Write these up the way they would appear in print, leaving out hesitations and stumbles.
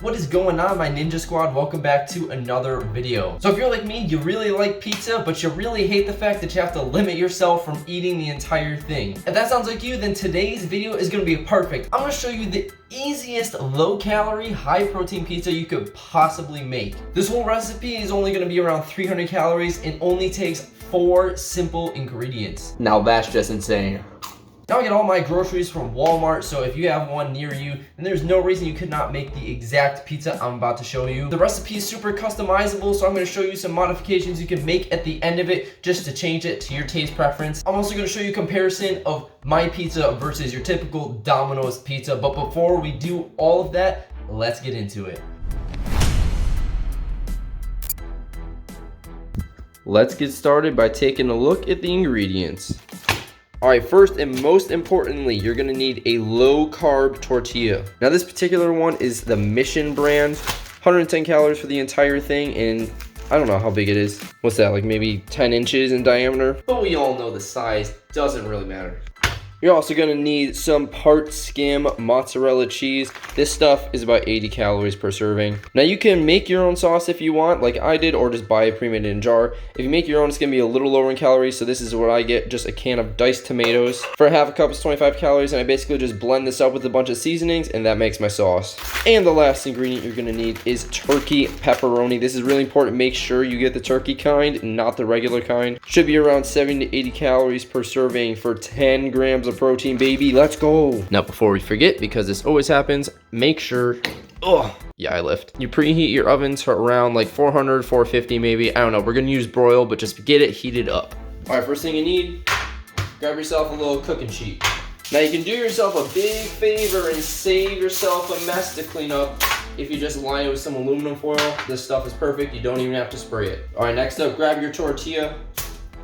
What is going on, my Ninja Squad? Welcome back to another video. So if you're like me, you really like pizza, but you really hate the fact that you have to limit yourself from eating the entire thing. If that sounds like you, then today's video is gonna be perfect. I'm gonna show you the easiest low-calorie, high-protein pizza you could possibly make. This whole recipe is only gonna be around 300 calories and only takes 4 simple ingredients. Now that's just insane. Now I get all my groceries from Walmart, so if you have one near you, then there's no reason you could not make the exact pizza I'm about to show you. The recipe is super customizable, so I'm going to show you some modifications you can make at the end of it just to change it to your taste preference. I'm also going to show you a comparison of my pizza versus your typical Domino's pizza, but before we do all of that, let's get into it. Let's get started by taking a look at the ingredients. Alright, first and most importantly, you're gonna need a low-carb tortilla. Now this particular one is the Mission brand, 110 calories for the entire thing, and I don't know how big it is. What's that, like maybe 10 inches in diameter? But we all know the size doesn't really matter. You're also gonna need some part skim mozzarella cheese. This stuff is about 80 calories per serving. Now you can make your own sauce if you want, like I did, or just buy a pre-made in a jar. If you make your own, it's gonna be a little lower in calories, so this is what I get, just a can of diced tomatoes. For a half a cup, it's 25 calories, and I basically just blend this up with a bunch of seasonings, and that makes my sauce. And the last ingredient you're gonna need is turkey pepperoni. This is really important. Make sure you get the turkey kind, not the regular kind. Should be around 70 to 80 calories per serving for 10 grams of protein, baby. Let's go. Now before we forget, because this always happens, make sure, I lift. You preheat your oven to around like 400, 450 maybe. I don't know, we're gonna use broil, but just get it heated up. All right, first thing you need, grab yourself a little cooking sheet. Now you can do yourself a big favor and save yourself a mess to clean up if you just line it with some aluminum foil. This stuff is perfect, you don't even have to spray it. All right, next up, grab your tortilla.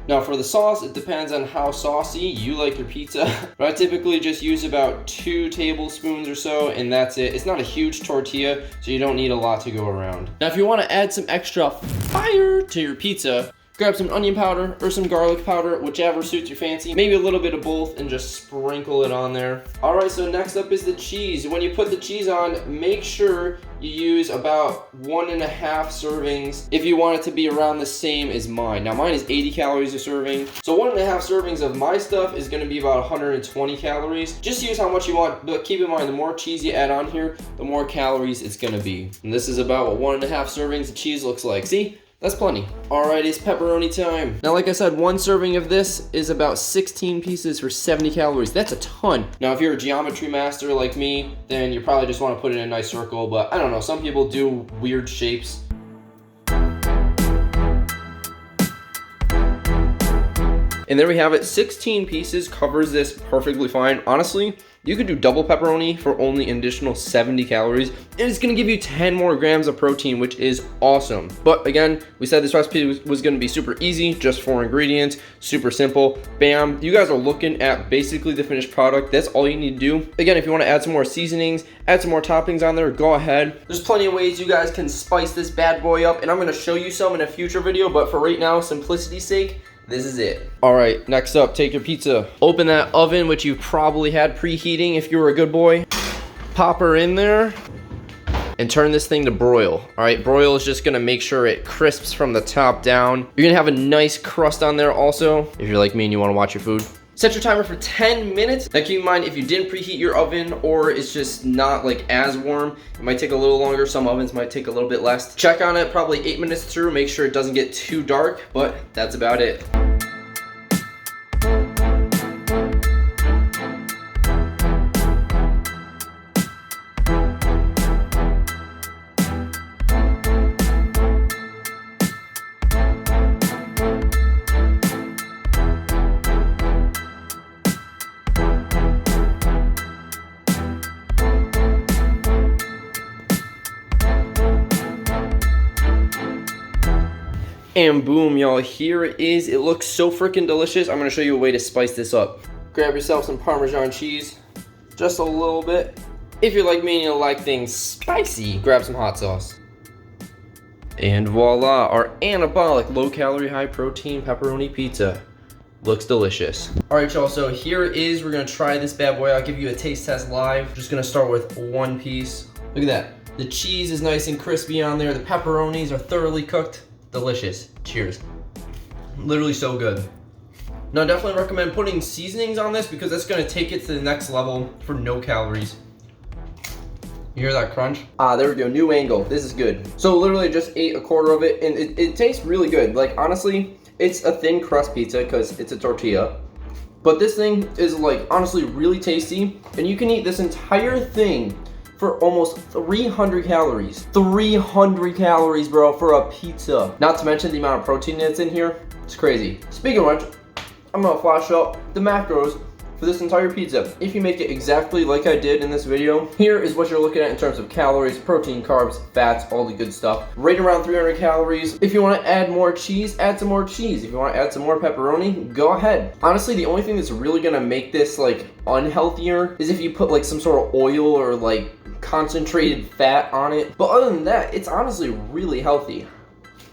Now for the sauce, it depends on how saucy you like your pizza, but I typically just use about 2 tablespoons or so, and that's it. It's not a huge tortilla, so you don't need a lot to go around. Now if you want to add some extra fire to your pizza, grab some onion powder or some garlic powder, whichever suits your fancy. Maybe a little bit of both and just sprinkle it on there. All right, so next up is the cheese. When you put the cheese on, make sure you use about 1.5 servings if you want it to be around the same as mine. Now mine is 80 calories a serving. So 1.5 servings of my stuff is gonna be about 120 calories. Just use how much you want, but keep in mind, the more cheese you add on here, the more calories it's gonna be. And this is about what 1.5 servings of cheese looks like. See? That's plenty. All right, it's pepperoni time. Now, like I said, 1 serving of this is about 16 pieces for 70 calories. That's a ton. Now, if you're a geometry master like me, then you probably just want to put it in a nice circle, but I don't know, some people do weird shapes. And there we have it. 16 pieces covers this perfectly fine. Honestly, you could do double pepperoni for only an additional 70 calories. And it's gonna give you 10 more grams of protein, which is awesome. But again, we said this recipe was gonna be super easy, just 4 ingredients, super simple, bam. You guys are looking at basically the finished product. That's all you need to do. Again, if you wanna add some more seasonings, add some more toppings on there, go ahead. There's plenty of ways you guys can spice this bad boy up, and I'm gonna show you some in a future video, but for right now, simplicity's sake, this is it. All right, next up, take your pizza. Open that oven, which you probably had preheating if you were a good boy. Pop her in there and turn this thing to broil. All right, broil is just gonna make sure it crisps from the top down. You're gonna have a nice crust on there also, if you're like me and you wanna watch your food. Set your timer for 10 minutes. Now keep in mind, if you didn't preheat your oven or it's just not like as warm, it might take a little longer. Some ovens might take a little bit less. Check on it probably 8 minutes through. Make sure it doesn't get too dark, but that's about it. And boom, y'all, here it is. It looks so freaking delicious. I'm gonna show you a way to spice this up. Grab yourself some Parmesan cheese, just a little bit. If you're like me and you like things spicy, grab some hot sauce. And voila, our anabolic, low-calorie, high-protein pepperoni pizza. Looks delicious. All right, y'all, so here it is. We're gonna try this bad boy. I'll give you a taste test live. Just gonna start with 1 piece. Look at that. The cheese is nice and crispy on there. The pepperonis are thoroughly cooked. Delicious. Cheers. Literally so good. Now, I definitely recommend putting seasonings on this because that's going to take it to the next level for no calories. You hear that crunch? Ah, there we go. New angle. This is good. So literally just ate a quarter of it, and it tastes really good. Like, honestly, it's a thin crust pizza because it's a tortilla. But this thing is, like, honestly really tasty, and you can eat this entire thing for almost 300 calories. 300 calories, bro, for a pizza. Not to mention the amount of protein that's in here. It's crazy. Speaking of which, I'm gonna flash up the macros for this entire pizza. If you make it exactly like I did in this video, here is what you're looking at in terms of calories, protein, carbs, fats, all the good stuff. Right around 300 calories. If you want to add more cheese, add some more cheese. If you want to add some more pepperoni, go ahead. Honestly, the only thing that's really gonna make this like unhealthier is if you put like some sort of oil or like concentrated fat on it. But other than that, it's honestly really healthy.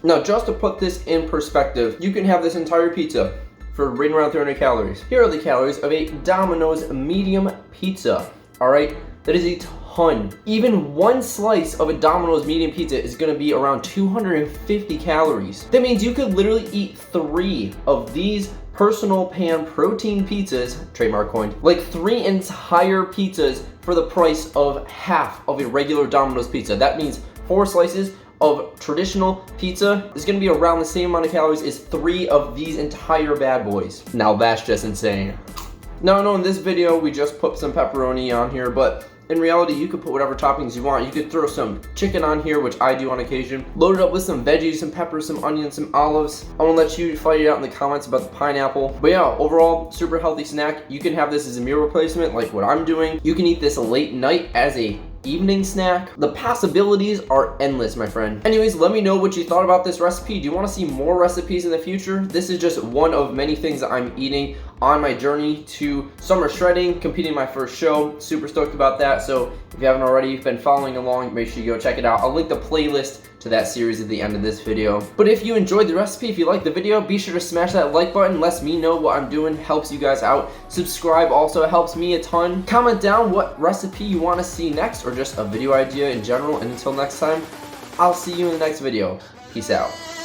Now, just to put this in perspective, you can have this entire pizza for right around 300 calories. Here are the calories of a Domino's medium pizza, all right? That is a ton. Even one slice of a Domino's medium pizza is gonna be around 250 calories. That means you could literally eat 3 of these personal pan protein pizzas, trademark coined, like 3 entire pizzas for the price of half of a regular Domino's pizza. That means 4 slices of traditional pizza is gonna be around the same amount of calories as 3 of these entire bad boys. Now that's just insane. Now I know in this video we just put some pepperoni on here, but in reality you could put whatever toppings you want. You could throw some chicken on here, which I do on occasion. Load it up with some veggies, some peppers, some onions, some olives. I wanna let you fight it out in the comments about the pineapple. But yeah, overall, super healthy snack. You can have this as a meal replacement like what I'm doing. You can eat this late night as a evening snack. The possibilities are endless, my friend. Anyways, let me know what you thought about this recipe. Do you want to see more recipes in the future? This is just one of many things that I'm eating on my journey to summer shredding, competing in my first show. Super stoked about that. So if you haven't already been following along, make sure you go check it out. I'll link the playlist to that series at the end of this video. But if you enjoyed the recipe, if you liked the video, be sure to smash that like button. Lets me know what I'm doing, helps you guys out. Subscribe also helps me a ton. Comment down what recipe you want to see next, or just a video idea in general. And until next time, I'll see you in the next video. Peace out.